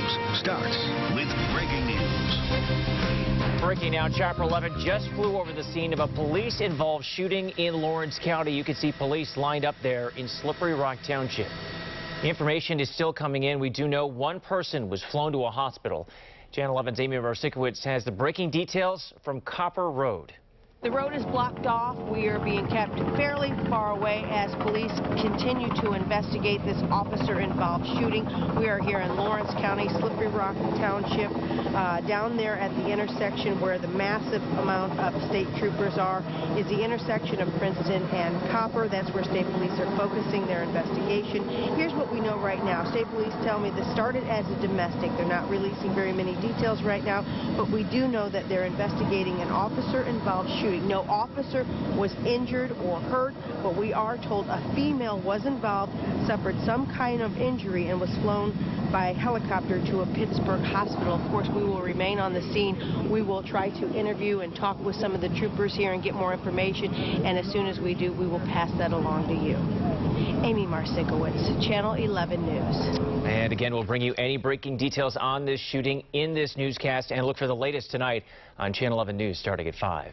News starts with breaking news. Breaking now, Chapter 11 just flew over the scene of a police-involved shooting in Lawrence County. You can see police lined up there in Slippery Rock Township. The information is still coming in. We do know one person was flown to a hospital. Channel 11's Amy Marsikowicz has the breaking details from Copper Road. The road is blocked off. We are being kept fairly far away as police continue to investigate this officer-involved shooting. We are here in Lawrence County, Slippery Rock Township, down there at the intersection where the massive amount of state troopers are, is the intersection of Princeton and Copper. That's where state police are focusing their investigation. Here's what we know right now. State police tell me this started as a domestic. They're not releasing very many details right now, but we do know that they're investigating an officer-involved shooting. No officer was injured or hurt, but we are told a female was involved, suffered some kind of injury, and was flown by helicopter to a Pittsburgh hospital. Of course, we will remain on the scene. We will try to interview and talk with some of the troopers here and get more information, and as soon as we do, we will pass that along to you. Amy Marsikowicz, Channel 11 News. And again, we'll bring you any breaking details on this shooting in this newscast, and look for the latest tonight on Channel 11 News starting at 5.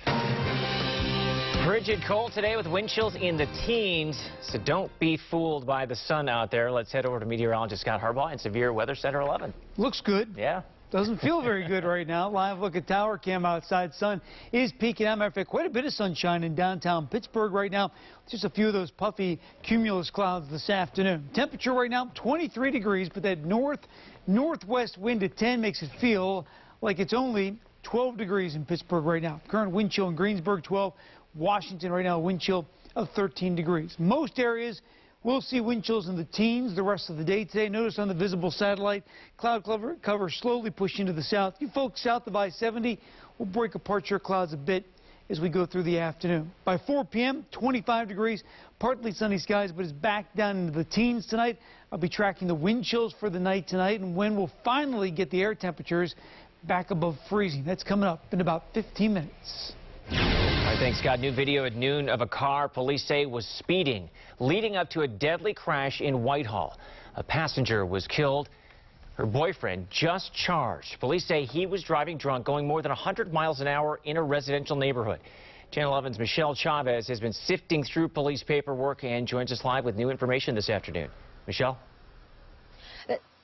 Frigid cold today with wind chills in the teens, so don't be fooled by the sun out there. Let's head over to meteorologist Scott Harbaugh and Severe Weather Center 11. Looks good. Yeah. Doesn't feel very good right now. Live look at tower cam outside. Sun is peeking out. Matter of fact, quite a bit of sunshine in downtown Pittsburgh right now. Just a few of those puffy cumulus clouds this afternoon. Temperature right now 23 degrees, but that northwest wind at 10 makes it feel like it's only 12 degrees in Pittsburgh right now. Current wind chill in Greensburg 12. Washington right now, wind chill of 13 degrees. Most areas will see wind chills in the teens the rest of the day today. Notice on the visible satellite, cloud cover slowly pushing to the south. You folks south of I-70 will break apart your clouds a bit as we go through the afternoon. By 4 p.m., 25 degrees, partly sunny skies, but it's back down into the teens tonight. I'll be tracking the wind chills for the night tonight, and when we'll finally get the air temperatures back above freezing. That's coming up in about 15 minutes. All right, thanks, Scott. New video at noon of a car police say was speeding, leading up to a deadly crash in Whitehall. A passenger was killed. Her boyfriend just charged. Police say he was driving drunk, going more than 100 miles an hour in a residential neighborhood. Channel 11's Michelle Chavez has been sifting through police paperwork and joins us live with new information this afternoon. Michelle?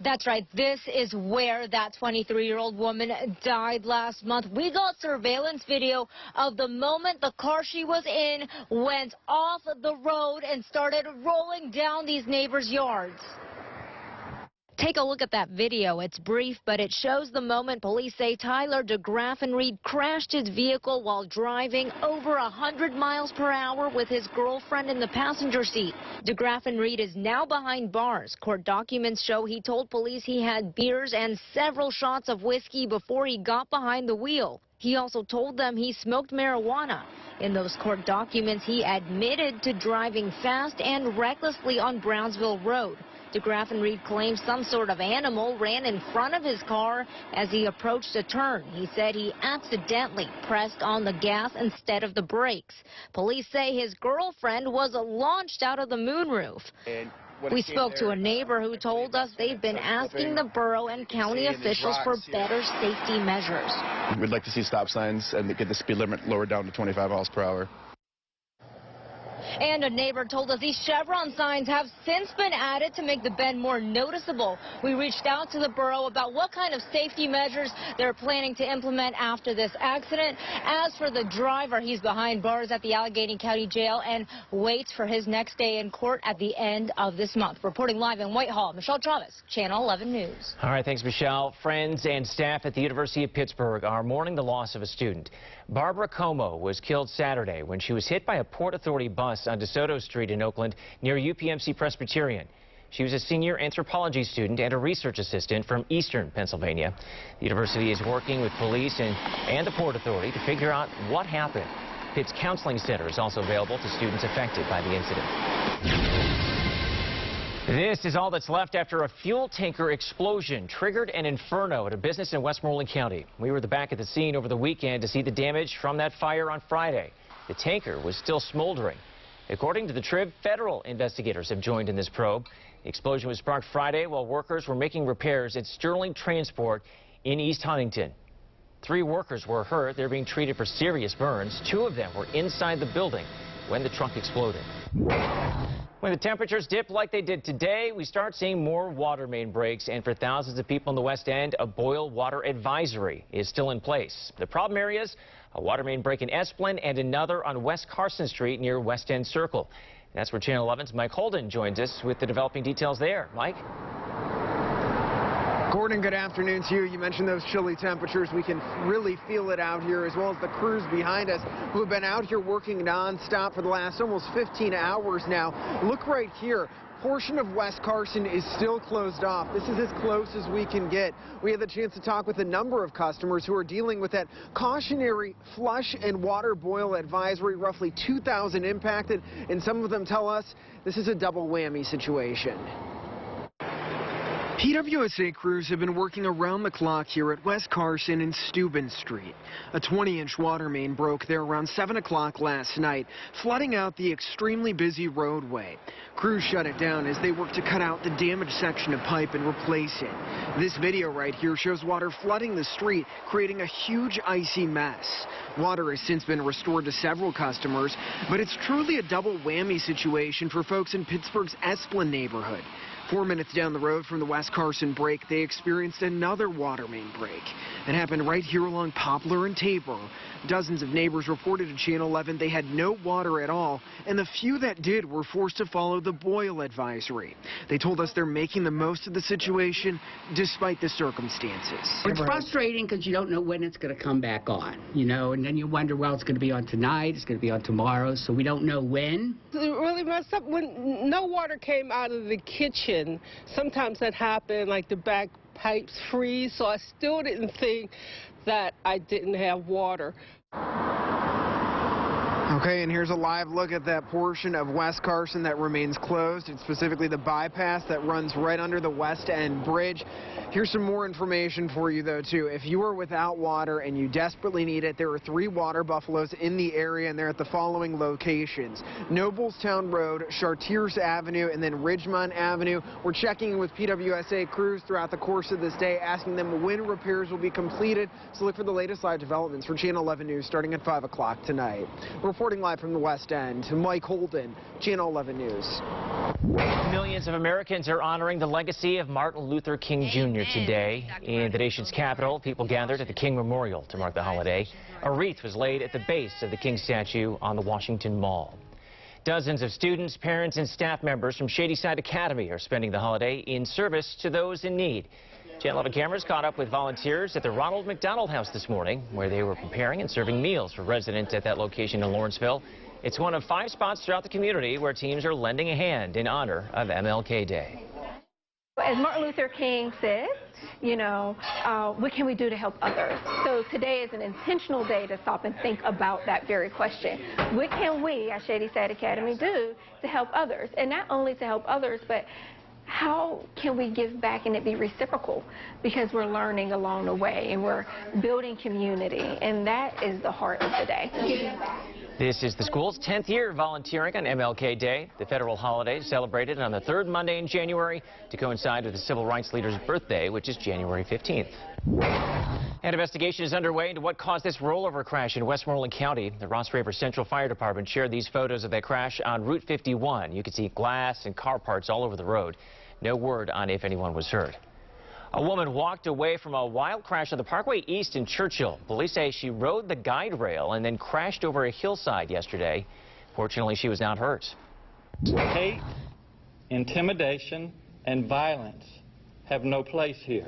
That's right. This is where that 23-year-old woman died last month. We got surveillance video of the moment the car she was in went off the road and started rolling down these neighbors' yards. Take a look at that video. It's brief, but it shows the moment police say Tyler DeGraffenreid crashed his vehicle while driving over 100 miles per hour with his girlfriend in the passenger seat. DeGraffenreid is now behind bars. Court documents show he told police he had beers and several shots of whiskey before he got behind the wheel. He also told them he smoked marijuana. In those court documents, he admitted to driving fast and recklessly on Brownsville Road. DeGraffenreid claims some sort of animal ran in front of his car as he approached a turn. He said he accidentally pressed on the gas instead of the brakes. Police say his girlfriend was launched out of the moonroof. We spoke to a neighbor who told us they've been asking the borough and county officials for better safety measures. We'd like to see stop signs and get the speed limit lowered down to 25 miles per hour. And a neighbor told us these chevron signs have since been added to make the bend more noticeable. We reached out to the borough about what kind of safety measures they're planning to implement after this accident. As for the driver, he's behind bars at the Allegheny County Jail and waits for his next day in court at the end of this month. Reporting live in Whitehall, Michelle Chavez, Channel 11 News. All right, thanks, Michelle. Friends and staff at the University of Pittsburgh are mourning the loss of a student. Barbara Como was killed Saturday when she was hit by a Port Authority bus on DeSoto Street in Oakland near UPMC Presbyterian. She was a senior anthropology student and a research assistant from Eastern Pennsylvania. The university is working with police and the Port Authority to figure out what happened. Pitt's Counseling Center is also available to students affected by the incident. This is all that's left after a fuel tanker explosion triggered an inferno at a business in Westmoreland County. We were back at the scene over the weekend to see the damage from that fire on Friday. The tanker was still smoldering. According to the Trib, federal investigators have joined in this probe. The explosion was sparked Friday while workers were making repairs at Sterling Transport in East Huntington. 3 workers were hurt. They're being treated for serious burns. 2 of them were inside the building when the truck exploded. When the temperatures dip like they did today, we start seeing more water main breaks, and for thousands of people in the West End, a boil water advisory is still in place. The problem areas, a water main break in Esplin and another on West Carson Street near West End Circle. That's where Channel 11's Mike Holden joins us with the developing details there. Mike? Gordon, good afternoon to you. You mentioned those chilly temperatures. We can really feel it out here, as well as the crews behind us who have been out here working nonstop for the last almost 15 hours now. Look right here. Portion of West Carson is still closed off. This is as close as we can get. We had the chance to talk with a number of customers who are dealing with that cautionary flush and water boil advisory, roughly 2,000 impacted, and some of them tell us this is a double whammy situation. PWSA crews have been working around the clock here at West Carson and Steuben Street. A 20-inch water main broke there around 7 o'clock last night, flooding out the extremely busy roadway. Crews shut it down as they work to cut out the damaged section of pipe and replace it. This video right here shows water flooding the street, creating a huge icy mess. Water has since been restored to several customers, but it's truly a double whammy situation for folks in Pittsburgh's Esplin neighborhood. 4 minutes down the road from the West Carson break, they experienced another water main break. It happened right here along Poplar and Tabor. Dozens of neighbors reported to Channel 11 they had no water at all, and the few that did were forced to follow the boil advisory. They told us they're making the most of the situation despite the circumstances. It's frustrating because you don't know when it's going to come back on, you know, and then you wonder, well, it's going to be on tonight, it's going to be on tomorrow, so we don't know when. It really messed up when no water came out of the kitchen. Sometimes that happened, like the back pipes freeze, so I still didn't think that I didn't have water. Okay, and here's a live look at that portion of West Carson that remains closed. It's specifically the bypass that runs right under the West End Bridge. Here's some more information for you, though, too. If you are without water and you desperately need it, there are 3 water buffaloes in the area, and they're at the following locations: Noblestown Road, Chartiers Avenue, and then Richmond Avenue. We're checking in with PWSA crews throughout the course of this day, asking them when repairs will be completed. So look for the latest live developments for Channel 11 News starting at 5 o'clock tonight. Reporting live from the West End, Mike Holden, Channel 11 News. Millions of Americans are honoring the legacy of Martin Luther King Jr. today. In the nation's capital, people gathered at the King Memorial to mark the holiday. A wreath was laid at the base of the King statue on the Washington Mall. Dozens of students, parents, and staff members from Shadyside Academy are spending the holiday in service to those in need. Channel 11 cameras caught up with volunteers at the Ronald McDonald House this morning, where they were preparing and serving meals for residents at that location in Lawrenceville. It's one of 5 spots throughout the community where teams are lending a hand in honor of MLK Day. As Martin Luther King said, you know, what can we do to help others? So today is an intentional day to stop and think about that very question. What can we at Shadyside Academy do to help others? And not only to help others, but how can we give back and it be reciprocal? Because we're learning along the way and we're building community, and that is the heart of the day. This is the school's 10th year volunteering on MLK Day. The federal holiday is celebrated on the 3rd Monday in January to coincide with the civil rights leader's birthday, which is January 15th. An investigation is underway into what caused this rollover crash in Westmoreland County. The Ross River Central Fire Department shared these photos of that crash on Route 51. You can see glass and car parts all over the road. No word on if anyone was hurt. A woman walked away from a wild crash on the Parkway East in Churchill. Police say she rode the guide rail and then crashed over a hillside yesterday. Fortunately, she was not hurt. Hate, intimidation, and violence have no place here.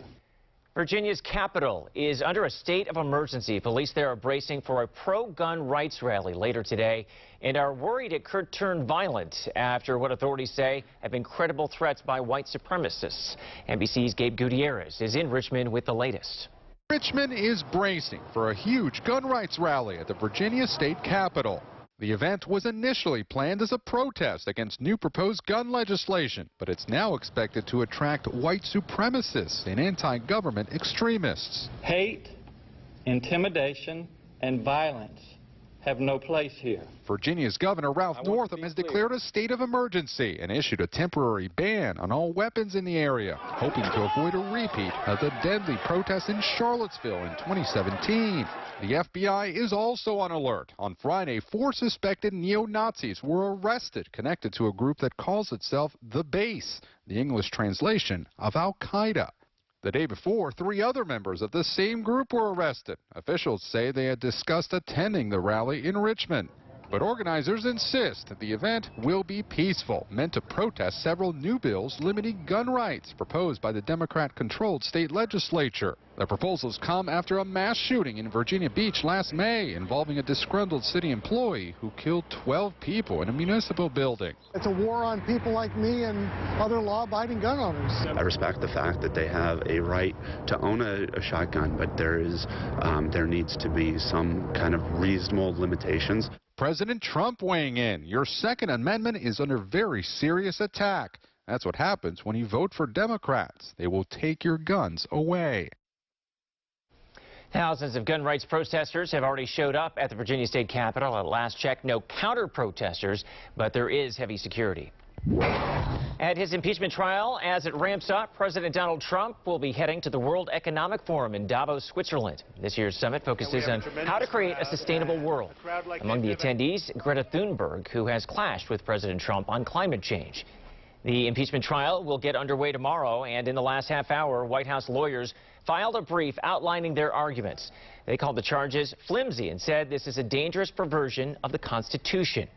Virginia's capital is under a state of emergency. Police there are bracing for a pro-gun rights rally later today and are worried it could turn violent after what authorities say have been credible threats by white supremacists. NBC's Gabe Gutierrez is in Richmond with the latest. Richmond is bracing for a huge gun rights rally at the Virginia state capitol. The event was initially planned as a protest against new proposed gun legislation, but it's now expected to attract white supremacists and anti-government extremists. Hate, intimidation, and violence have no place here. Virginia's Governor Ralph Northam has declared a state of emergency and issued a temporary ban on all weapons in the area, hoping to avoid a repeat of the deadly protests in Charlottesville in 2017. The FBI is also on alert. On Friday, 4 suspected neo-Nazis were arrested connected to a group that calls itself The Base, the English translation of Al-Qaeda. The day before, 3 other members of the same group were arrested. Officials say they had discussed attending the rally in Richmond. But organizers insist the event will be peaceful, meant to protest several new bills limiting gun rights proposed by the Democrat-controlled state legislature. The proposals come after a mass shooting in Virginia Beach last May involving a disgruntled city employee who killed 12 people in a municipal building. It's a war on people like me and other law-abiding gun owners. I respect the fact that they have a right to own a shotgun, but there needs to be some kind of reasonable limitations. President Trump weighing in. Your Second Amendment is under very serious attack. That's what happens when you vote for Democrats. They will take your guns away. Thousands of gun rights protesters have already showed up at the Virginia State Capitol. At last check, no counter-protesters, but there is heavy security. At his impeachment trial, as it ramps up, President Donald Trump will be heading to the World Economic Forum in Davos, Switzerland. This year's summit focuses on how to create a sustainable world. Among the attendees, Greta Thunberg, who has clashed with President Trump on climate change. The impeachment trial will get underway tomorrow, and in the last half hour, White House lawyers filed a brief outlining their arguments. They called the charges flimsy and said this is a dangerous perversion of the Constitution.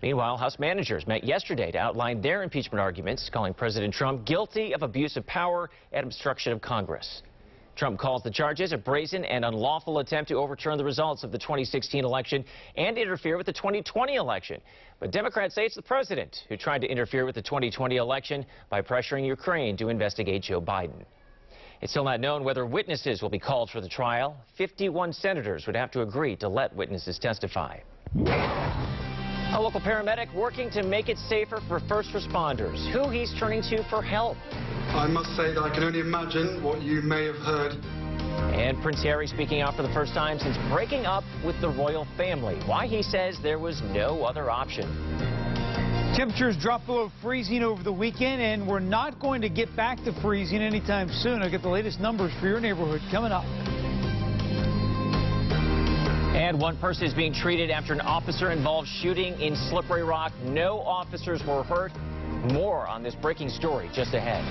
Meanwhile, House managers met yesterday to outline their impeachment arguments, calling President Trump guilty of abuse of power and obstruction of Congress. Trump calls the charges a brazen and unlawful attempt to overturn the results of the 2016 election and interfere with the 2020 election. But Democrats say it's the president who tried to interfere with the 2020 election by pressuring Ukraine to investigate Joe Biden. It's still not known whether witnesses will be called for the trial. 51 senators would have to agree to let witnesses testify. A local paramedic working to make it safer for first responders. Who he's turning to for help. I must say that I can only imagine what you may have heard. And Prince Harry speaking out for the first time since breaking up with the royal family. Why he says there was no other option. Temperatures dropped below freezing over the weekend, and we're not going to get back to freezing anytime soon. I'll get the latest numbers for your neighborhood coming up. And one person is being treated after an officer-involved shooting in Slippery Rock. No officers were hurt. More on this breaking story just ahead.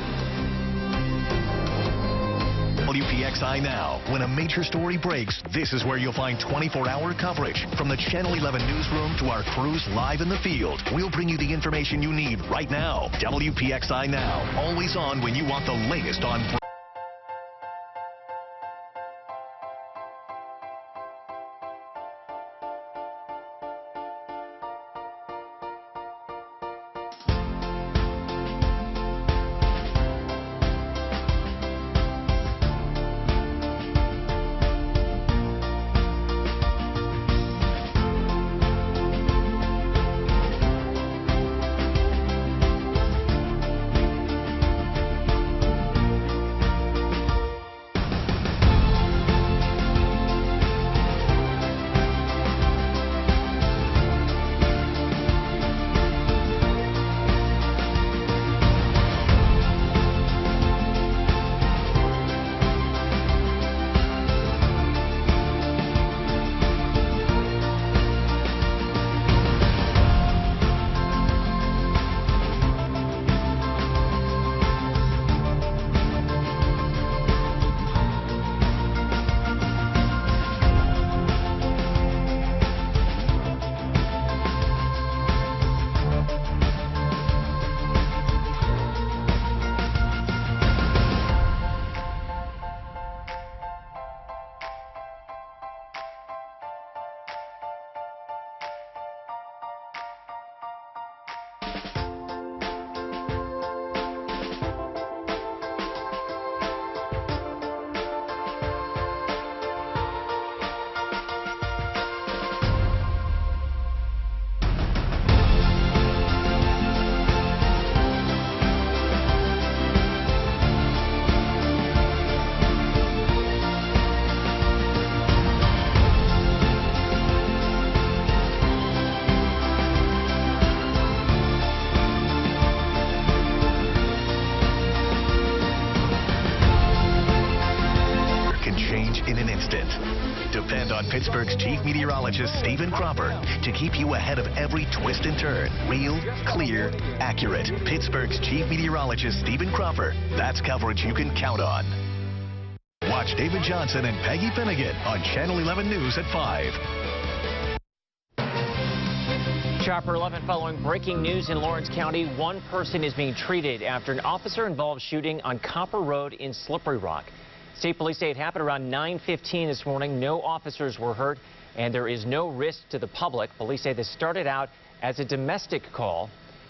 WPXI Now. When a major story breaks, this is where you'll find 24-hour coverage. From the Channel 11 newsroom to our crews live in the field, we'll bring you the information you need right now. WPXI Now. Always on when you want the latest on... Depend on Pittsburgh's chief meteorologist, Stephen Cropper, to keep you ahead of every twist and turn. Real, clear, accurate. Pittsburgh's chief meteorologist, Stephen Cropper. That's coverage you can count on. Watch David Johnson and Peggy Finnegan on Channel 11 News at 5. Chopper 11 following breaking news in Lawrence County. One person is being treated after an officer-involved shooting on Copper Road in Slippery Rock. State police say it happened around 9:15 this morning. No officers were hurt, and there is no risk to the public. Police say this started out as a domestic call.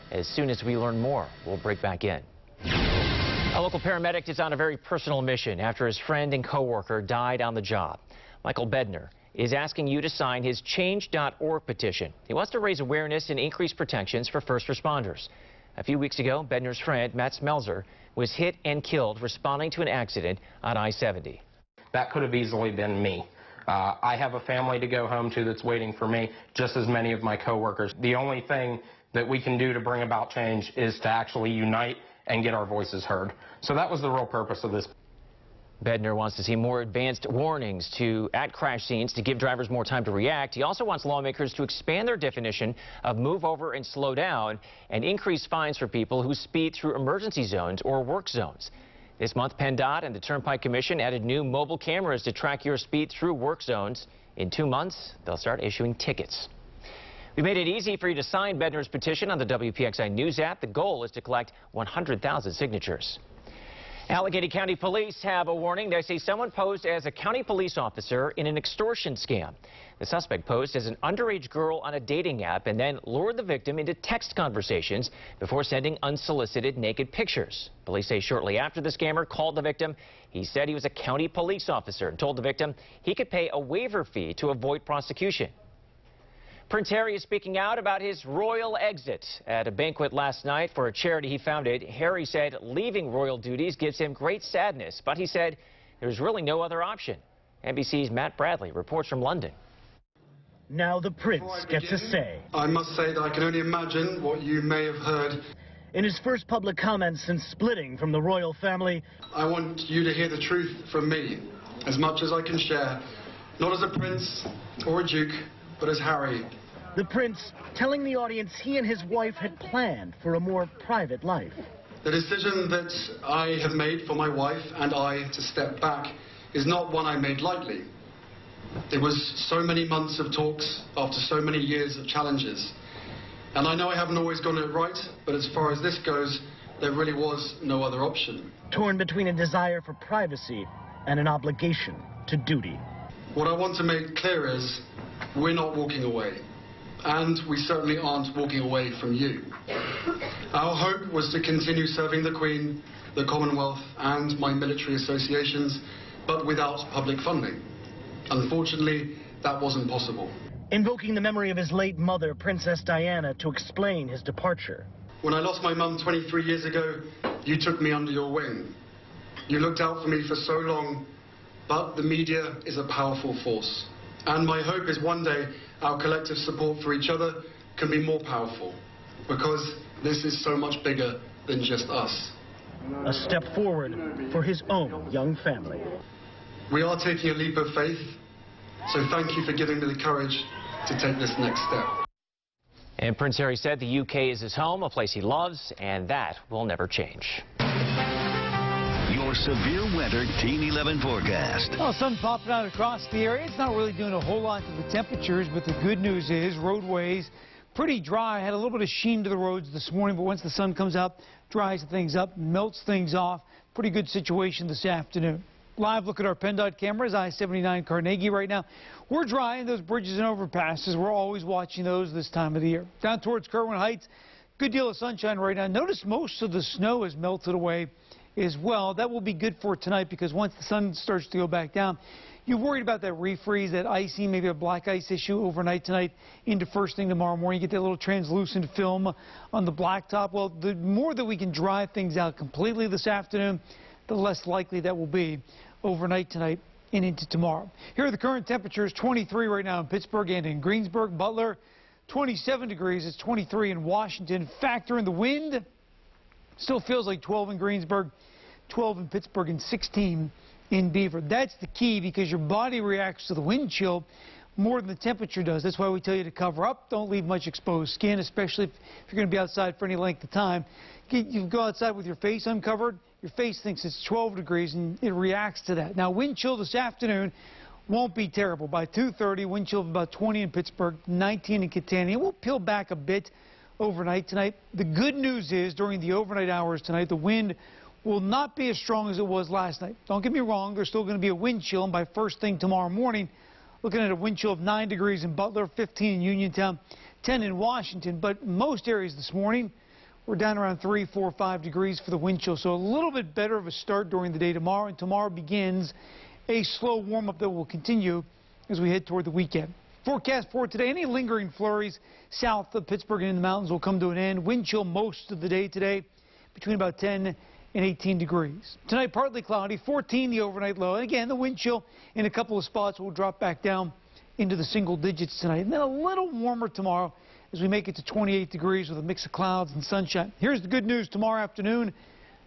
As soon as we learn more, we'll break back in. A local paramedic is on a very personal mission after his friend and co-worker died on the job. Michael Bednar is asking you to sign his Change.org petition. He wants to raise awareness and increase protections for first responders. A few weeks ago, Bednar's friend, Matt Smelzer, was hit and killed responding to an accident on I-70. That could have easily been me. I have a family to go home to that's waiting for me, just as many of my coworkers. The only thing that we can do to bring about change is to actually unite and get our voices heard. So that was the real purpose of this. Bednar wants to see more advanced warnings at crash scenes to give drivers more time to react. He also wants lawmakers to expand their definition of move over and slow down and increase fines for people who speed through emergency zones or work zones. This month, PennDOT and the Turnpike Commission added new mobile cameras to track your speed through work zones. In 2 months, they'll start issuing tickets. We made it easy for you to sign Bednar's petition on the WPXI News app. The goal is to collect 100,000 signatures. Allegheny County Police have a warning. They say someone posed as a county police officer in an extortion scam. The suspect posed as an underage girl on a dating app and then lured the victim into text conversations before sending unsolicited naked pictures. Police say shortly after the scammer called the victim, he said he was a county police officer and told the victim he could pay a waiver fee to avoid prosecution. Prince Harry is speaking out about his royal exit. At a banquet last night for a charity he founded, Harry said leaving royal duties gives him great sadness, but he said there's really no other option. NBC's Matt Bradley reports from London. Now the prince gets a say. I must say that I can only imagine what you may have heard. In his first public comments since splitting from the royal family, I want you to hear the truth from me, as much as I can share, not as a prince or a duke, but as Harry. The prince telling the audience he and his wife had planned for a more private life. The decision that I have made for my wife and I to step back is not one I made lightly. It was so many months of talks after so many years of challenges. And I know I haven't always gotten it right, but as far as this goes, there really was no other option. Torn between a desire for privacy and an obligation to duty. What I want to make clear is we're not walking away. And we certainly aren't walking away from you. Our hope was to continue serving the Queen, the Commonwealth and my military associations, but without public funding. Unfortunately, that wasn't possible. Invoking the memory of his late mother, Princess Diana, to explain his departure. When I lost my mum 23 years ago, you took me under your wing. You looked out for me for so long, but the media is a powerful force. And my hope is one day our collective support for each other can be more powerful, because this is so much bigger than just us. A step forward for his own young family. We are taking a leap of faith, so thank you for giving me the courage to take this next step. And Prince Harry said the UK is his home, a place he loves, and that will never change. Your severe weather Team 11 forecast. Well, sun popping out across the area. It's not really doing a whole lot to the temperatures, but the good news is roadways pretty dry. Had a little bit of sheen to the roads this morning, but once the sun comes out, dries things up, melts things off. Pretty good situation this afternoon. Live look at our PennDOT cameras, I-79 Carnegie right now. We're drying those bridges and overpasses. We're always watching those this time of the year. Down towards Kerwin Heights, good deal of sunshine right now. Notice most of the snow has melted away as well. That will be good for tonight because once the sun starts to go back down, you're worried about that refreeze, that icing, maybe a black ice issue overnight tonight into first thing tomorrow morning. You get that little translucent film on the blacktop. Well, the more that we can dry things out completely this afternoon, the less likely that will be overnight tonight and into tomorrow. Here are the current temperatures. 23 right now in Pittsburgh and in Greensburg. Butler, 27 degrees. It's 23 in Washington. Factor in the wind. Still feels like 12 in Greensburg, 12 in Pittsburgh, and 16 in Beaver. That's the key because your body reacts to the wind chill more than the temperature does. That's why we tell you to cover up. Don't leave much exposed skin, especially if you're going to be outside for any length of time. You go outside with your face uncovered, your face thinks it's 12 degrees and it reacts to that. Now, wind chill this afternoon won't be terrible. By 2:30, wind chill of about 20 in Pittsburgh, 19 in Catania. It will peel back a bit overnight tonight. The good news is during the overnight hours tonight, the wind will not be as strong as it was last night. Don't get me wrong, there's still going to be a wind chill, and by first thing tomorrow morning, looking at a wind chill of 9 degrees in Butler, 15 in Uniontown, 10 in Washington. But most areas this morning, we're down around 3, 4, 5 degrees for the wind chill. So a little bit better of a start during the day tomorrow, and tomorrow begins a slow warm-up that will continue as we head toward the weekend. Forecast for today, any lingering flurries south of Pittsburgh and in the mountains will come to an end. Wind chill most of the day today, between about 10 and 18 degrees. Tonight, partly cloudy, 14 the overnight low. And again, the wind chill in a couple of spots will drop back down into the single digits tonight. And then a little warmer tomorrow as we make it to 28 degrees with a mix of clouds and sunshine. Here's the good news tomorrow afternoon.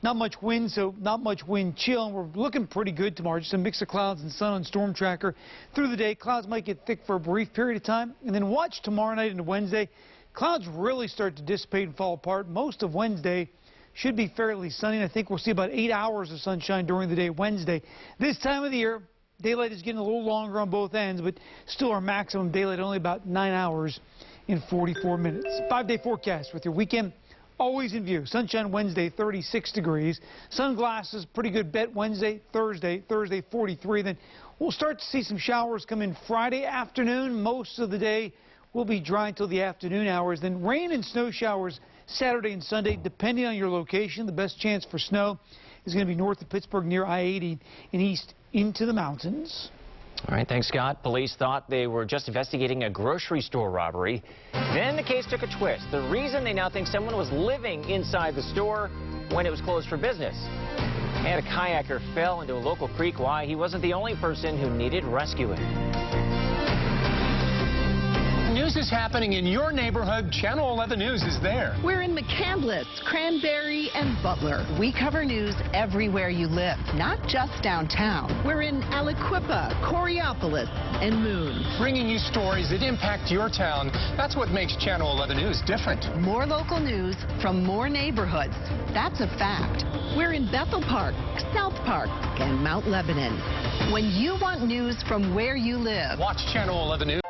Not much wind, so not much wind chill, and we're looking pretty good tomorrow. Just a mix of clouds and sun on Storm Tracker. Through the day, clouds might get thick for a brief period of time, and then watch tomorrow night into Wednesday. Clouds really start to dissipate and fall apart. Most of Wednesday should be fairly sunny, and I think we'll see about 8 hours of sunshine during the day Wednesday. This time of the year, daylight is getting a little longer on both ends, but still our maximum daylight only about 9 hours and 44 minutes. 5-day forecast with your weekend always in view. Sunshine Wednesday, 36 degrees. Sunglasses, pretty good bet Wednesday, Thursday, 43. Then we'll start to see some showers come in Friday afternoon. Most of the day will be dry until the afternoon hours. Then rain and snow showers Saturday and Sunday, depending on your location. The best chance for snow is going to be north of Pittsburgh near I-80 and east into the mountains. All right, thanks, Scott. Police thought they were just investigating a grocery store robbery. Then the case took a twist. The reason they now think someone was living inside the store when it was closed for business. And a kayaker fell into a local creek. Why? He wasn't the only person who needed rescuing. News is happening in your neighborhood. Channel 11 News is there. We're in McCandless, Cranberry, and Butler. We cover news everywhere you live, not just downtown. We're in Aliquippa, Coriopolis, and Moon. Bringing you stories that impact your town. That's what makes Channel 11 News different. More local news from more neighborhoods. That's a fact. We're in Bethel Park, South Park, and Mount Lebanon. When you want news from where you live, watch Channel 11 News.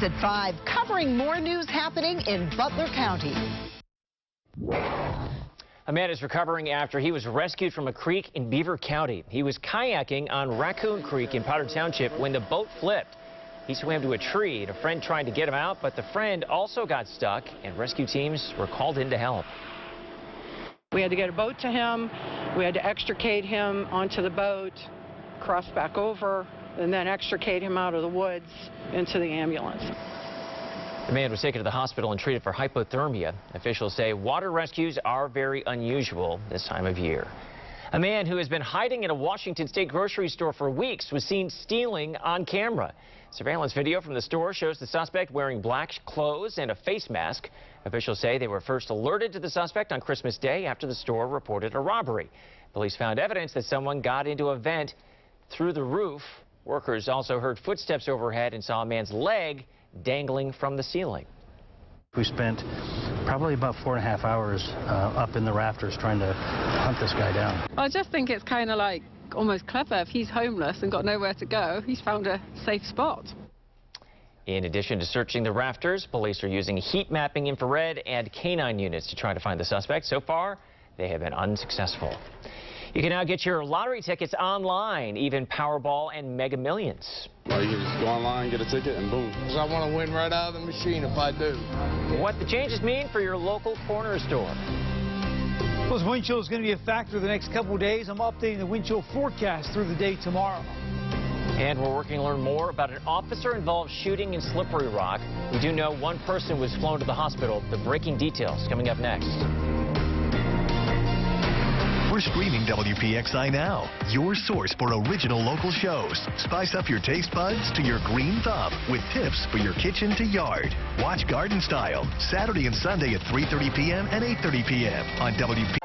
At 5, covering more news happening in Butler County. A man is recovering after he was rescued from a creek in Beaver County. He was kayaking on Raccoon Creek in Potter Township when the boat flipped. He swam to a tree, and a friend tried to get him out, but the friend also got stuck, and rescue teams were called in to help. We had to get a boat to him. We had to extricate him onto the boat, cross back over, and then extricate him out of the woods into the ambulance. The man was taken to the hospital and treated for hypothermia. Officials say water rescues are very unusual this time of year. A man who has been hiding in a Washington State grocery store for weeks was seen stealing on camera. Surveillance video from the store shows the suspect wearing black clothes and a face mask. Officials say they were first alerted to the suspect on Christmas Day after the store reported a robbery. Police found evidence that someone got into a vent through the roof. Workers also heard footsteps overhead and saw a man's leg dangling from the ceiling. We spent probably about 4.5 hours up in the rafters trying to hunt this guy down. I just think it's kind of like almost clever. If he's homeless and got nowhere to go, he's found a safe spot. In addition to searching the rafters, police are using heat mapping, infrared, and canine units to try to find the suspect. So far, they have been unsuccessful. You can now get your lottery tickets online, even Powerball and Mega Millions. Well, you can just go online, get a ticket, and boom. Because I want to win right out of the machine if I do. What the changes mean for your local corner store. Well, this wind chill is going to be a factor the next couple of days. I'm updating the wind chill forecast through the day tomorrow. And we're working to learn more about an officer-involved shooting in Slippery Rock. We do know one person was flown to the hospital. The breaking details coming up next. We're streaming WPXI Now, your source for original local shows. Spice up your taste buds to your green thumb with tips for your kitchen to yard. Watch Garden Style, Saturday and Sunday at 3:30 p.m. and 8:30 p.m. on WPXI.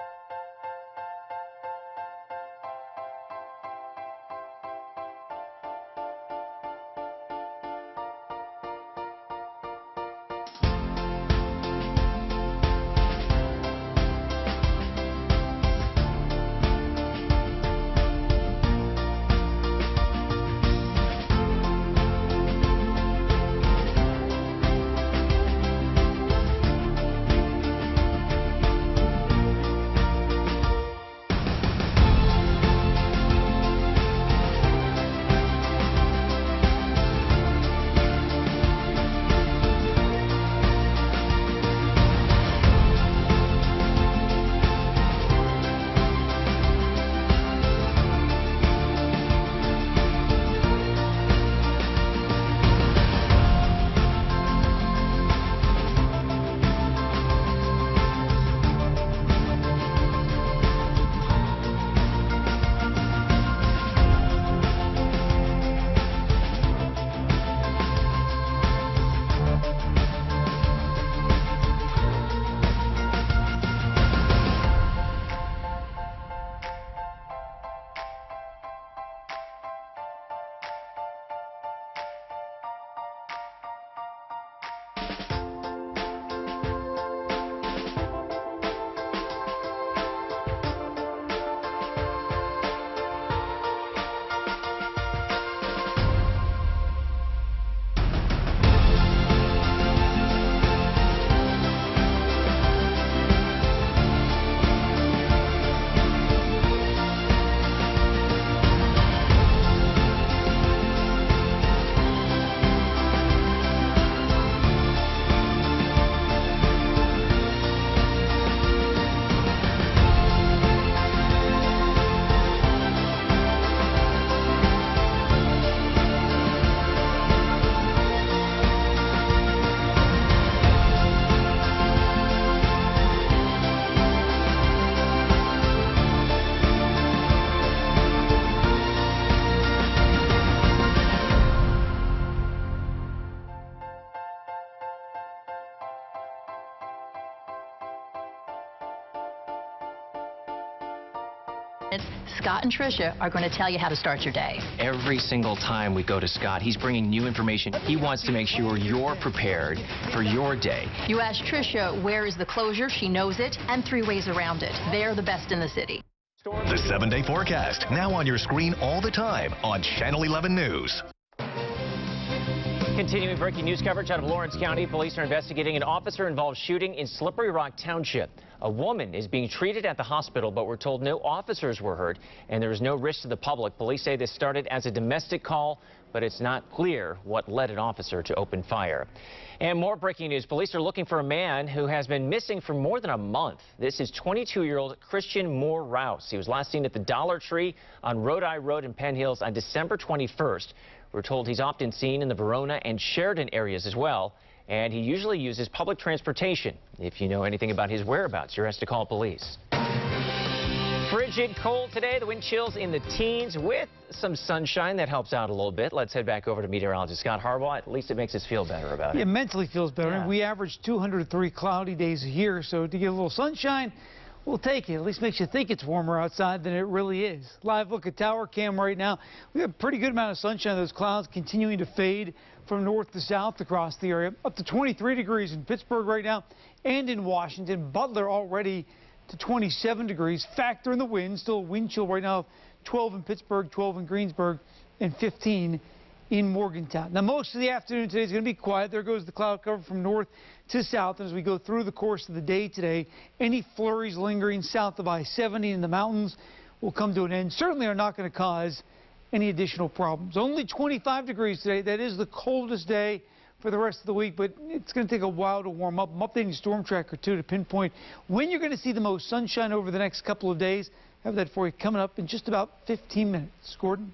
Scott and Tricia are going to tell you how to start your day. Every single time we go to Scott, he's bringing new information. He wants to make sure you're prepared for your day. You ask Tricia where is the closure, she knows it, and 3 ways around it. They're the best in the city. The 7-day forecast, now on your screen all the time on Channel 11 News. Continuing breaking news coverage out of Lawrence County, police are investigating an officer-involved shooting in Slippery Rock Township. A woman is being treated at the hospital, but we're told no officers were hurt and there is no risk to the public. Police say this started as a domestic call, but it's not clear what led an officer to open fire. And more breaking news. Police are looking for a man who has been missing for more than a month. This is 22-year-old Christian Moore Rouse. He was last seen at the Dollar Tree on Rodi Road in Penn Hills on December 21st. We're told he's often seen in the Verona and Sheridan areas as well, and he usually uses public transportation. If you know anything about his whereabouts, you're asked to call police. Frigid cold today, the wind chills in the teens with some sunshine that helps out a little bit. Let's head back over to meteorologist Scott Harbaugh. At least it makes us feel better about it. Yeah, mentally feels better. Yeah. We average 203 cloudy days a year, so to get a little sunshine, we'll take it. At least makes you think it's warmer outside than it really is. Live look at tower cam right now. We have a pretty good amount of sunshine. Those clouds continuing to fade from north to south across the area. Up to 23 degrees in Pittsburgh right now and in Washington. Butler already to 27 degrees. Factor in the wind. Still a wind chill right now of 12 in Pittsburgh, 12 in Greensburg, and 15 in Morgantown. Now, most of the afternoon today is going to be quiet. There goes the cloud cover from north to south. And as we go through the course of the day today, any flurries lingering south of I-70 in the mountains will come to an end. Certainly are not going to cause any additional problems. Only 25 degrees today. That is the coldest day for the rest of the week, but it's going to take a while to warm up. I'm updating Storm Tracker 2 to pinpoint when you're going to see the most sunshine over the next couple of days. I have that for you coming up in just about 15 minutes. Gordon?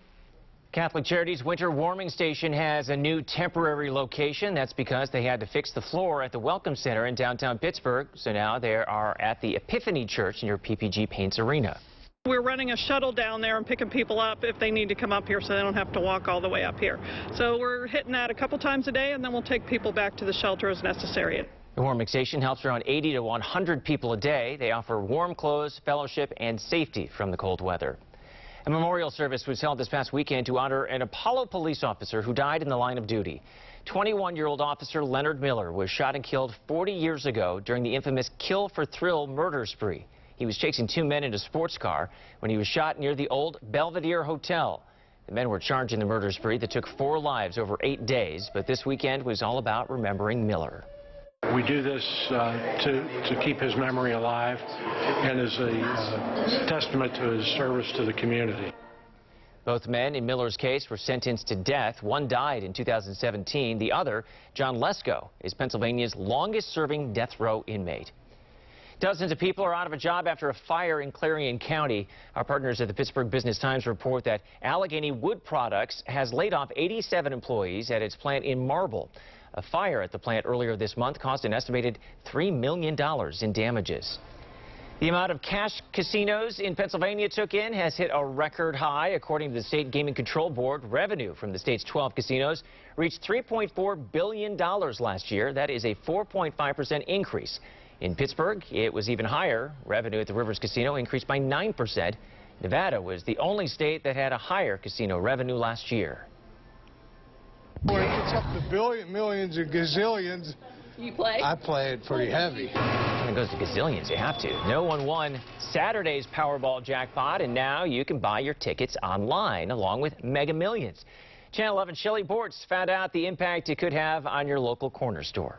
Catholic Charities Winter Warming Station has a new temporary location. That's because they had to fix the floor at the Welcome Center in downtown Pittsburgh. So now they are at the Epiphany Church near PPG Paints Arena. We're running a shuttle down there and picking people up if they need to come up here so they don't have to walk all the way up here. So we're hitting that a couple times a day, and then we'll take people back to the shelter as necessary. The warming station helps around 80 to 100 people a day. They offer warm clothes, fellowship, and safety from the cold weather. A memorial service was held this past weekend to honor an Apollo police officer who died in the line of duty. 21-year-old officer Leonard Miller was shot and killed 40 years ago during the infamous Kill for Thrill murder spree. He was chasing two men in a sports car when he was shot near the old Belvedere Hotel. The men were charged in the murder spree that took 4 lives over 8 days, but this weekend was all about remembering Miller. We do this to keep his memory alive and as a testament to his service to the community. Both men in Miller's case were sentenced to death. One died in 2017. The other, John Lesko, is Pennsylvania's longest-serving death row inmate. Dozens of people are out of a job after a fire in Clarion County. Our partners at the Pittsburgh Business Times report that Allegheny Wood Products has laid off 87 employees at its plant in Marble. A fire at the plant earlier this month cost an estimated $3 million in damages. The amount of cash casinos in Pennsylvania took in has hit a record high. According to the State Gaming Control Board, revenue from the state's 12 casinos reached $3.4 billion last year. That is a 4.5% increase. In Pittsburgh, it was even higher. Revenue at the Rivers Casino increased by 9%. Nevada was the only state that had a higher casino revenue last year. When it gets up to millions, and gazillions, you play? I play it pretty heavy. When it goes to gazillions, you have to. No one won Saturday's Powerball jackpot, and now you can buy your tickets online along with Mega Millions. Channel 11 Shelley Bortz found out the impact it could have on your local corner store.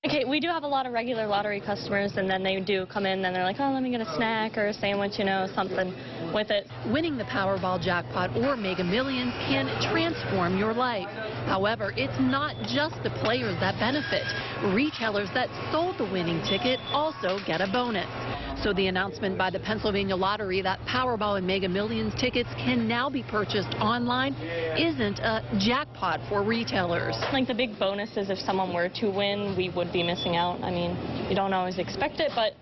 Okay, we do have a lot of regular lottery customers, and then they do come in and they're like, oh, let me get a snack or a sandwich, you know, something with it. Winning the Powerball jackpot or Mega Millions can transform your life. However, it's not just the players that benefit. Retailers that sold the winning ticket also get a bonus. So the announcement by the Pennsylvania Lottery that Powerball and Mega Millions tickets can now be purchased online isn't a jackpot for retailers. Like the big bonus is if someone were to win, we would be missing out. I mean, you don't always expect it, but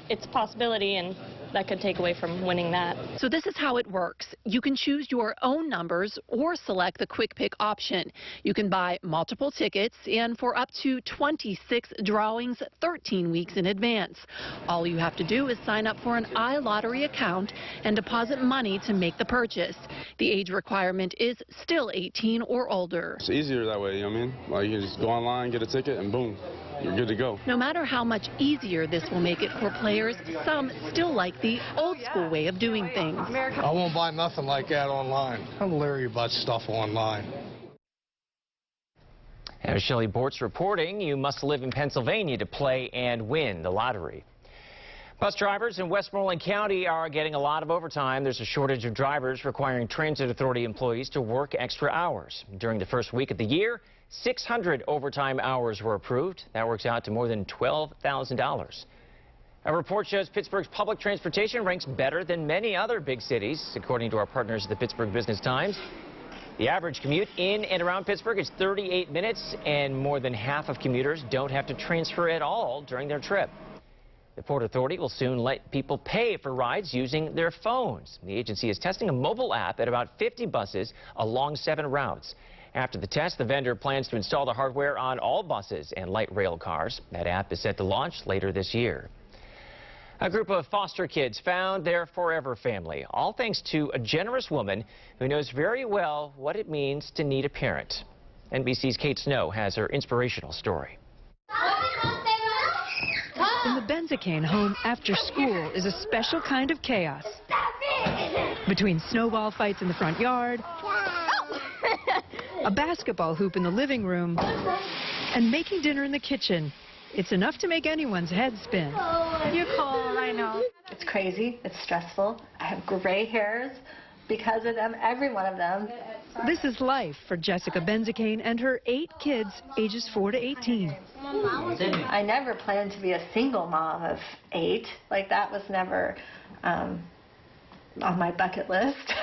it's a possibility, and that could take away from winning that. So this is how it works. You can choose your own numbers or select the quick pick option. You can buy multiple tickets and for up to 26 drawings 13 weeks in advance. All you have to do is sign up for an iLottery account and deposit money to make the purchase. The age requirement is still 18 or older. It's easier that way, you know what I mean? Like you can just go online, get a ticket, and boom, you're good to go. No matter how much easier this will make it for players, some still like the old school way of doing things. I won't buy nothing like that online. I'm leery about stuff online. As Shelley Bortz reporting, you must live in Pennsylvania to play and win the lottery. Bus drivers in Westmoreland County are getting a lot of overtime. There's a shortage of drivers requiring Transit Authority employees to work extra hours. During the first week of the year, 600 overtime hours were approved. That works out to more than $12,000. A report shows Pittsburgh's public transportation ranks better than many other big cities, according to our partners at the Pittsburgh Business Times. The average commute in and around Pittsburgh is 38 minutes, and more than half of commuters don't have to transfer at all during their trip. The Port Authority will soon let people pay for rides using their phones. The agency is testing a mobile app at about 50 buses along 7 routes. After the test, the vendor plans to install the hardware on all buses and light rail cars. That app is set to launch later this year. A group of foster kids found their forever family, all thanks to a generous woman who knows very well what it means to need a parent. NBC's Kate Snow has her inspirational story. In the Benzacane home after school is a special kind of chaos. Between snowball fights in the front yard, a basketball hoop in the living room, and making dinner in the kitchen. It's enough to make anyone's head spin. You're cold, I know. It's crazy. It's stressful. I have gray hairs because of them, every one of them. This is life for Jessica Benzacane and her 8 kids, ages 4 to 18. I never planned to be a single mom of 8. Like, that was never on my bucket list.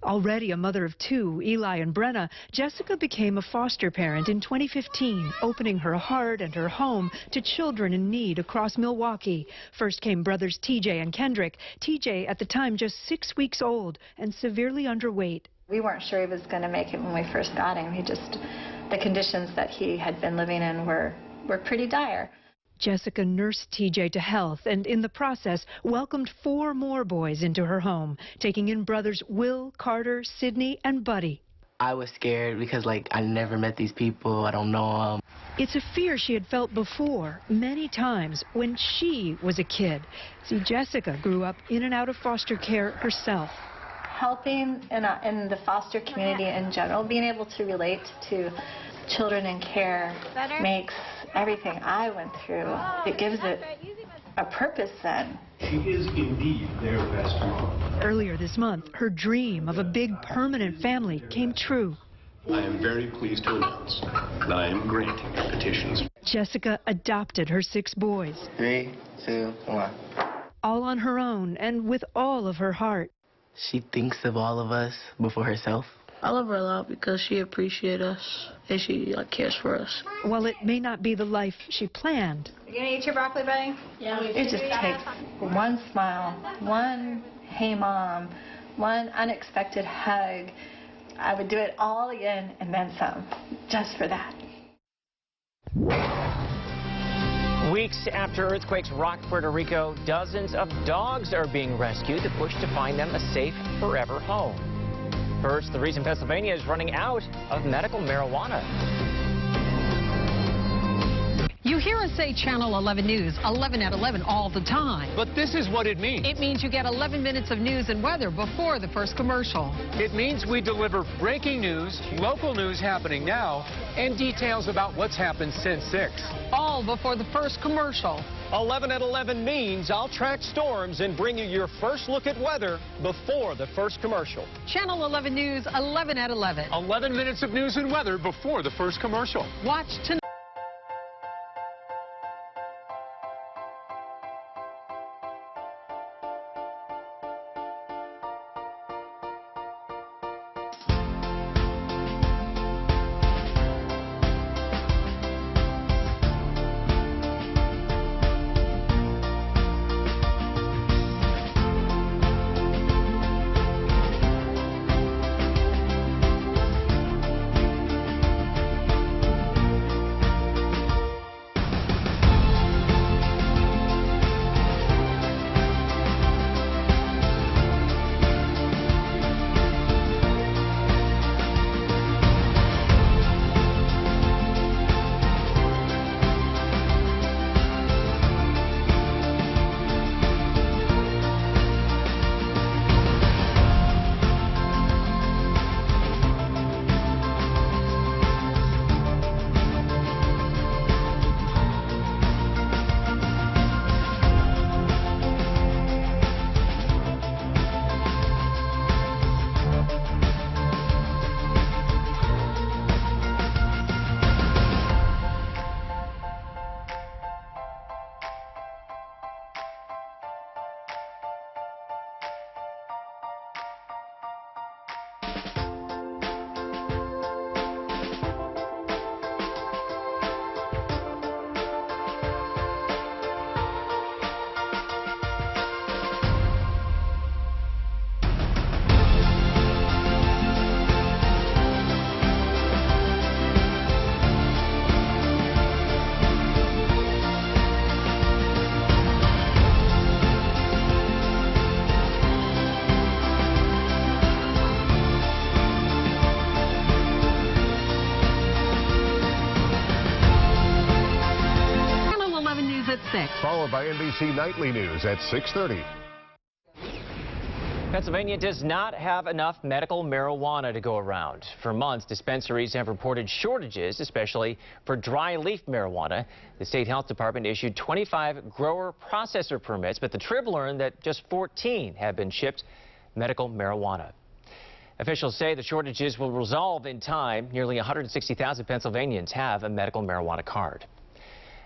Already a mother of 2, Eli and Brenna, Jessica became a foster parent in 2015, opening her heart and her home to children in need across Milwaukee. First came brothers TJ and Kendrick. TJ, at the time just 6 weeks old and severely underweight. We weren't sure he was going to make it when we first got him. The conditions that he had been living in were pretty dire. Jessica nursed TJ to health and in the process welcomed 4 more boys into her home, taking in brothers Will, Carter, Sydney, and Buddy. I was scared because, I never met these people. I don't know them. It's a fear she had felt before, many times, when she was a kid. See, Jessica grew up in and out of foster care herself. Helping in the foster community in general, being able to relate to children in care makes everything I went through, it gives it a purpose then. She is indeed their best mom. Earlier this month, her dream of a big permanent family came true. I am very pleased to announce that I am granting your petitions. Jessica adopted her 6 boys. 3, 2, 1. All on her own and with all of her heart. She thinks of all of us before herself. I love her a lot because she appreciates us and she cares for us. While it may not be the life she planned. You gonna eat your broccoli, buddy? Yeah. It just takes one smile, one hey mom, one unexpected hug. I would do it all again and then some, just for that. Weeks after earthquakes rocked Puerto Rico, dozens of dogs are being rescued to push to find them a safe forever home. First, the reason Pennsylvania is running out of medical marijuana. You hear us say Channel 11 News 11 at 11 all the time. But this is what it means. It means you get 11 minutes of news and weather before the first commercial. It means we deliver breaking news, local news happening now, and details about what's happened since 6. All before the first commercial. 11 at 11 means I'll track storms and bring you your first look at weather before the first commercial. Channel 11 News 11 at 11. 11 minutes of news and weather before the first commercial. Watch tonight. 6. Followed by NBC Nightly News at 6:30. Pennsylvania does not have enough medical marijuana to go around. For months, dispensaries have reported shortages, especially for dry leaf marijuana. The state health department issued 25 grower processor permits, but the Trib learned that just 14 have been shipped medical marijuana. Officials say the shortages will resolve in time. Nearly 160,000 Pennsylvanians have a medical marijuana card.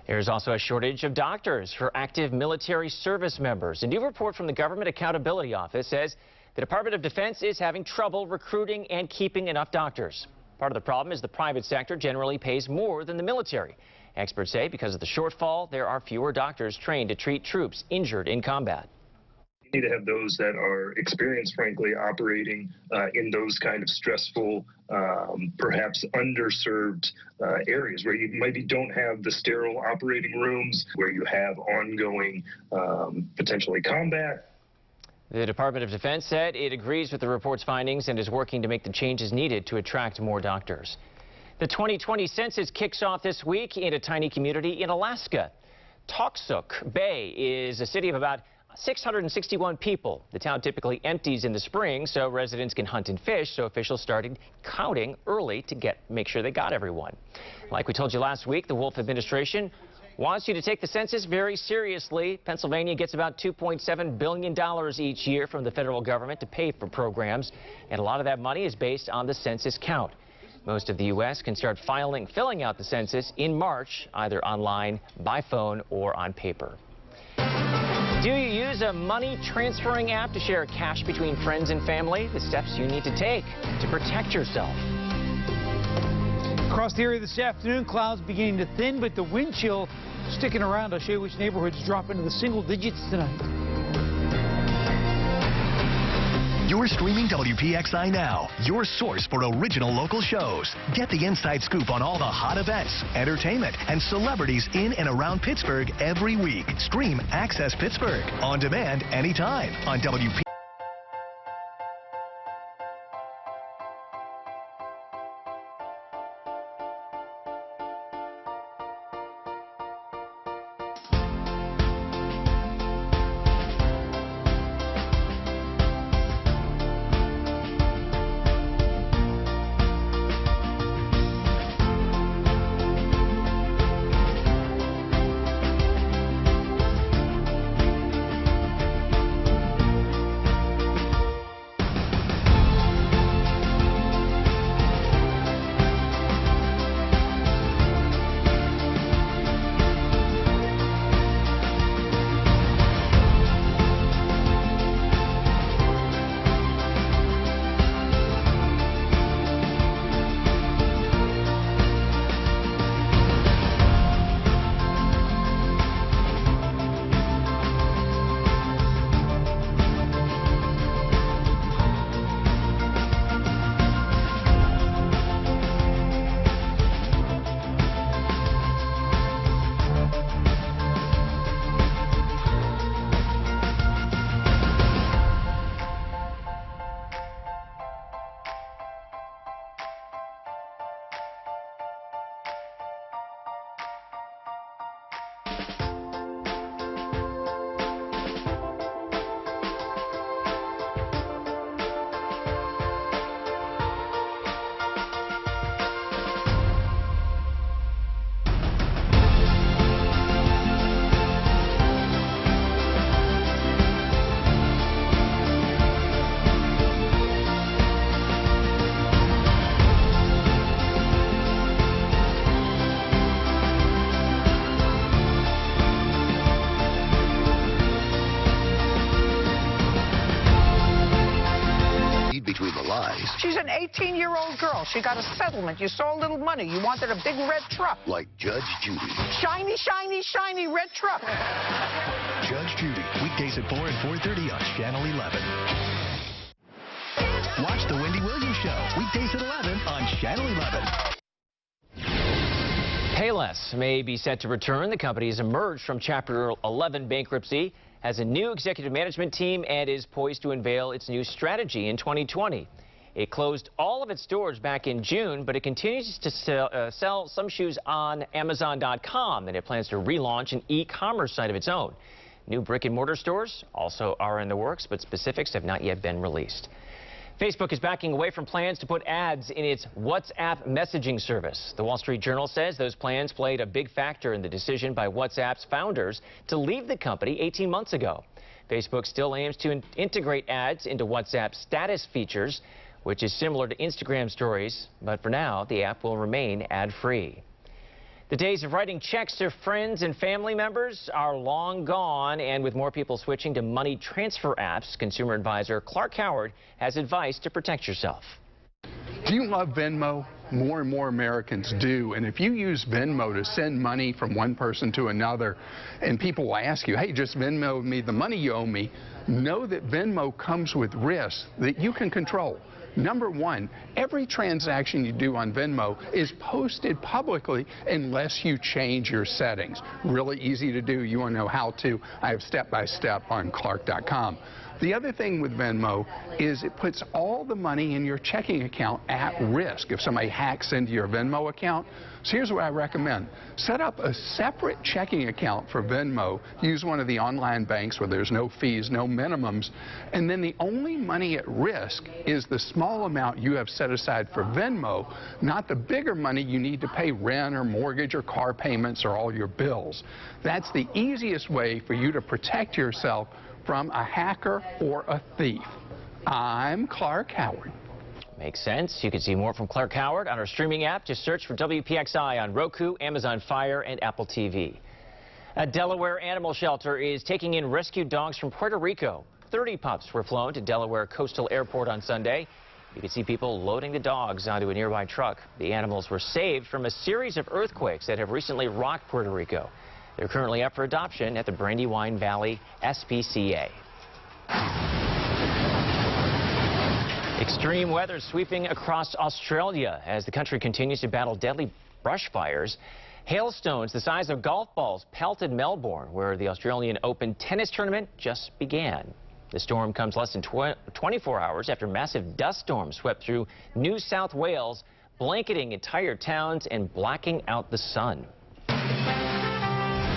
There's also a shortage of doctors for active military service members. A new report from the Government Accountability Office says the Department of Defense is having trouble recruiting and keeping enough doctors. Part of the problem is the private sector generally pays more than the military. Experts say because of the shortfall, there are fewer doctors trained to treat troops injured in combat. You need to have those that are experienced, frankly, operating in those kind of stressful, perhaps underserved areas where you maybe don't have the sterile operating rooms, where you have ongoing, potentially combat. The Department of Defense said it agrees with the report's findings and is working to make the changes needed to attract more doctors. The 2020 census kicks off this week in a tiny community in Alaska. Toksook Bay is a city of about 661 people. The town typically empties in the spring so residents can hunt and fish, so officials started counting early to make sure they got everyone. Like we told you last week, the Wolf administration wants you to take the census very seriously. Pennsylvania gets about $2.7 billion each year from the federal government to pay for programs, and a lot of that money is based on the census count. Most of the U.S. can start filling out the census in March, either online, by phone, or on paper. Do you use a money transferring app to share cash between friends and family? The steps you need to take to protect yourself. Across the area this afternoon, clouds beginning to thin, but the wind chill sticking around. I'll show you which neighborhoods drop into the single digits tonight. You're streaming WPXI now, your source for original local shows. Get the inside scoop on all the hot events, entertainment, and celebrities in and around Pittsburgh every week. Stream Access Pittsburgh on demand anytime on WPXI. She's an 18-year-old girl. She got a settlement. You saw a little money. You wanted a big red truck. Like Judge Judy. Shiny, shiny, shiny red truck. Judge Judy, weekdays at 4 and 4:30 on Channel 11. Watch The Wendy Williams Show, weekdays at 11 on Channel 11. Payless may be set to return. The company has emerged from Chapter 11 bankruptcy, has a new executive management team, and is poised to unveil its new strategy in 2020. It closed all of its stores back in June, but it continues to sell some shoes on Amazon.com, and it plans to relaunch an e-commerce site of its own. New brick-and-mortar stores also are in the works, but specifics have not yet been released. Facebook is backing away from plans to put ads in its WhatsApp messaging service. The Wall Street Journal says those plans played a big factor in the decision by WhatsApp's founders to leave the company 18 months ago. Facebook still aims to integrate ads into WhatsApp's status features, which is similar to Instagram stories, but for now, the app will remain ad-free. The days of writing checks to friends and family members are long gone, and with more people switching to money transfer apps, consumer advisor Clark Howard has advice to protect yourself. Do you love Venmo? More and more Americans do, and if you use Venmo to send money from one person to another, and people will ask you, hey, just Venmo me the money you owe me, know that Venmo comes with risks that you can control. Number one, every transaction you do on Venmo is posted publicly unless you change your settings. Really easy to do. You want to know how to? I have step-by-step on Clark.com. The other thing with Venmo is it puts all the money in your checking account at risk if somebody hacks into your Venmo account. So here's what I recommend. Set up a separate checking account for Venmo. Use one of the online banks where there's no fees, no minimums. And then the only money at risk is the small amount you have set aside for Venmo, not the bigger money you need to pay rent or mortgage or car payments or all your bills. That's the easiest way for you to protect yourself from a hacker or a thief. I'm Clark Howard. Makes sense. You can see more from Clark Howard on our streaming app. Just search for WPXI on Roku, Amazon Fire, and Apple TV. A Delaware animal shelter is taking in rescued dogs from Puerto Rico. 30 pups were flown to Delaware Coastal Airport on Sunday. You can see people loading the dogs onto a nearby truck. The animals were saved from a series of earthquakes that have recently rocked Puerto Rico. They're currently up for adoption at the Brandywine Valley SPCA. Extreme weather sweeping across Australia as the country continues to battle deadly brush fires. Hailstones the size of golf balls pelted Melbourne, where the Australian Open tennis tournament just began. The storm comes less than 24 hours after massive dust storms swept through New South Wales, blanketing entire towns and blacking out the sun.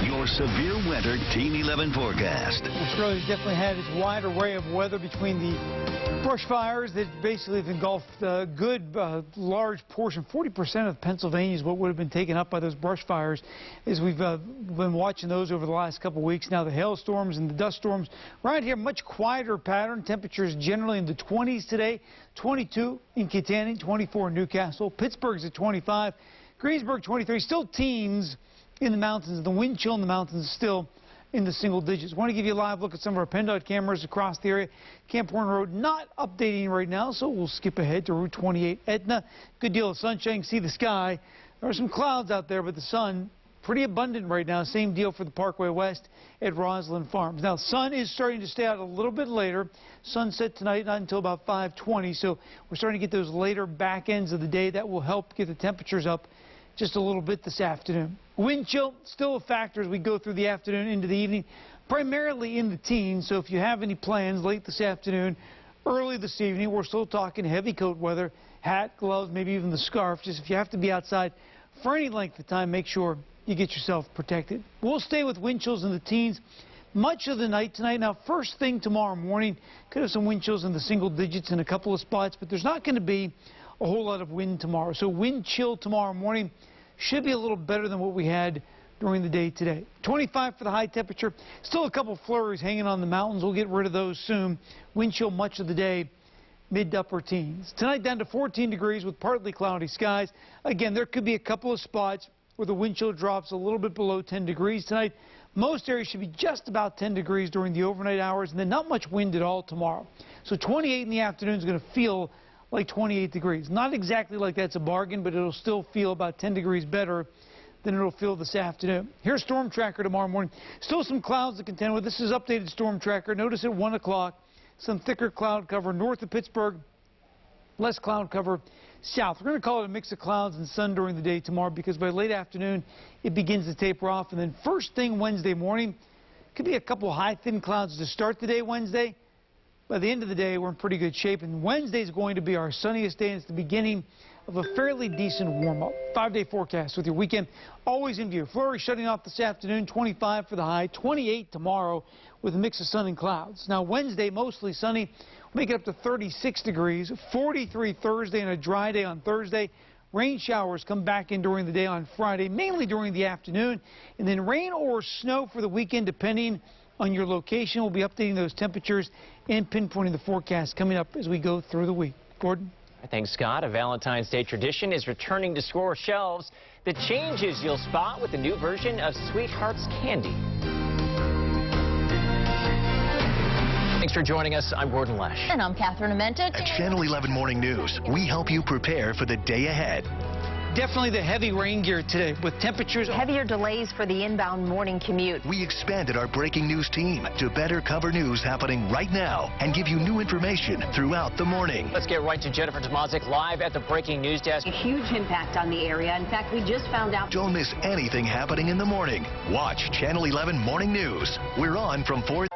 Your severe weather Team 11 forecast. Australia's definitely had its wide array of weather between the brush fires that basically have engulfed a good large portion. 40% of Pennsylvania is what would have been taken up by those brush fires as we've been watching those over the last couple of weeks. Now the hailstorms and the dust storms right here, much quieter pattern. Temperatures generally in the 20s today. 22 in Kittanning, 24 in Newcastle. Pittsburgh's at 25. Greensburg 23. Still teens in the mountains. The wind chill in the mountains is still in the single digits. I want to give you a live look at some of our PennDOT cameras across the area. Camp Horn Road not updating right now, so we'll skip ahead to Route 28. Etna, good deal of sunshine. You can see the sky. There are some clouds out there, but the sun pretty abundant right now. Same deal for the Parkway West at Roslyn Farms. Now, sun is starting to stay out a little bit later. Sunset tonight, not until about 5:20, so we're starting to get those later back ends of the day. That will help get the temperatures up just a little bit this afternoon. Wind chill still a factor as we go through the afternoon into the evening, primarily in the teens. So if you have any plans late this afternoon, early this evening, we're still talking heavy coat weather, hat, gloves, maybe even the scarf. Just if you have to be outside for any length of time, make sure you get yourself protected. We'll stay with wind chills in the teens much of the night tonight. Now, first thing tomorrow morning, could have some wind chills in the single digits in a couple of spots, but there's not going to be a whole lot of wind tomorrow. So wind chill tomorrow morning should be a little better than what we had during the day today. 25 for the high temperature. Still a couple flurries hanging on the mountains. We'll get rid of those soon. Wind chill much of the day, mid to upper teens. Tonight down to 14 degrees with partly cloudy skies. Again, there could be a couple of spots where the wind chill drops a little bit below 10 degrees tonight. Most areas should be just about 10 degrees during the overnight hours, and then not much wind at all tomorrow. So 28 in the afternoon is going to feel like 28 degrees. Not exactly like that's a bargain, but it'll still feel about 10 degrees better than it'll feel this afternoon. Here's Storm Tracker tomorrow morning. Still some clouds to contend with. This is updated Storm Tracker. Notice at 1 o'clock, some thicker cloud cover north of Pittsburgh, less cloud cover south. We're going to call it a mix of clouds and sun during the day tomorrow because by late afternoon, it begins to taper off. And then first thing Wednesday morning, could be a couple high, thin clouds to start the day Wednesday. by the end of the day, we're in pretty good shape. And Wednesday is going to be our sunniest day, and it's the beginning of a fairly decent warm-up. 5-day forecast with your weekend always in view. Flurry shutting off this afternoon, 25 for the high, 28 tomorrow with a mix of sun and clouds. Now Wednesday, mostly sunny, we'll make it up to 36 degrees, 43 Thursday, and a dry day on Thursday. Rain showers come back in during the day on Friday, mainly during the afternoon, and then rain or snow for the weekend, depending on your location. We'll be updating those temperatures and pinpointing the forecast coming up as we go through the week. Gordon? Thanks, Scott. A Valentine's Day tradition is returning to store shelves. The changes you'll spot with the new version of Sweethearts candy. Thanks for joining us. I'm Gordon Lesh. And I'm Catherine Amentic. At Channel 11 Morning News, we help you prepare for the day ahead. Definitely the heavy rain gear today with temperatures. Heavier delays for the inbound morning commute. We expanded our breaking news team to better cover news happening right now and give you new information throughout the morning. Let's get right to Jennifer Tomazik live at the breaking news desk. A huge impact on the area. In fact, we just found out. Don't miss anything happening in the morning. Watch Channel 11 Morning News. We're on from 4.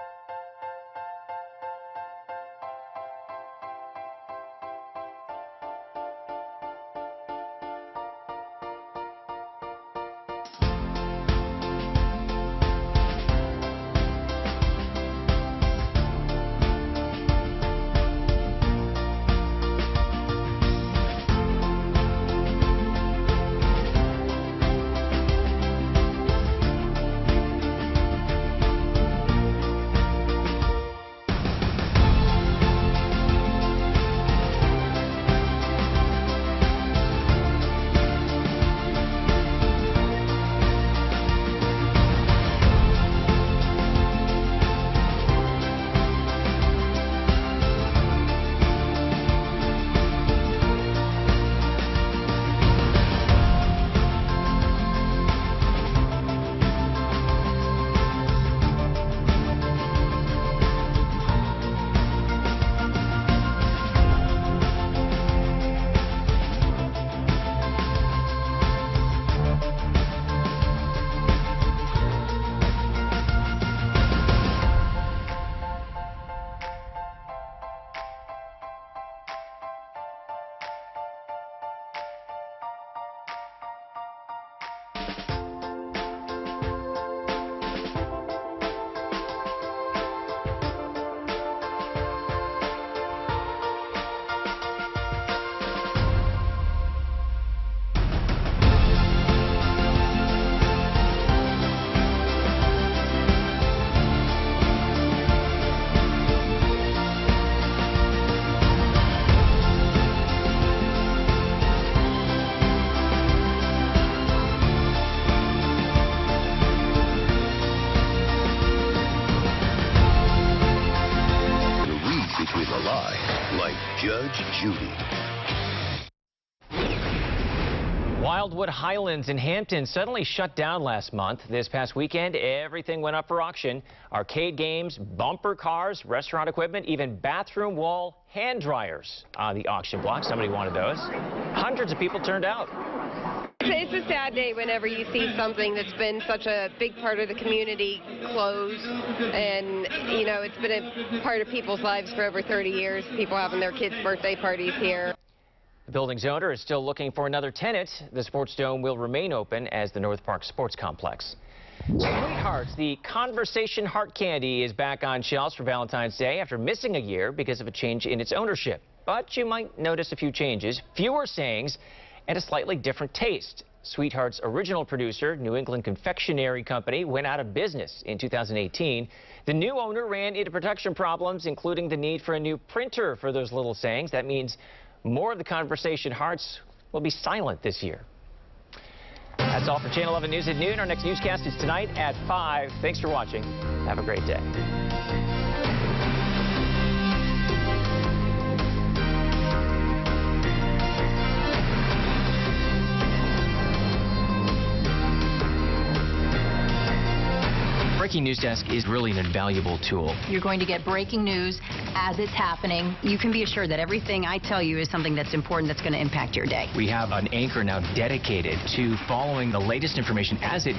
Judge Judy. Wildwood Highlands in Hampton suddenly shut down last month. This past weekend, everything went up for auction. Arcade games, bumper cars, restaurant equipment, even bathroom wall hand dryers on the auction block. Somebody wanted those. Hundreds of people turned out. It's a sad day whenever you see something that's been such a big part of the community close. And, you know, it's been a part of people's lives for over 30 years, people having their kids' birthday parties here. The building's owner is still looking for another tenant. The Sports Dome will remain open as the North Park Sports Complex. Sweethearts, the Conversation Heart Candy, is back on shelves for Valentine's Day after missing a year because of a change in its ownership. But you might notice a few changes, fewer sayings, and a slightly different taste. Sweetheart's original producer, New England Confectionery Company, went out of business in 2018. The new owner ran into production problems, including the need for a new printer for those little sayings. That means more of the Conversation Hearts will be silent this year. That's all for Channel 11 News at noon. Our next newscast is tonight at 5. Thanks for watching. Have a great day. Breaking News Desk is really an invaluable tool. You're going to get breaking news as it's happening. You can be assured that everything I tell you is something that's important that's going to impact your day. We have an anchor now dedicated to following the latest information as it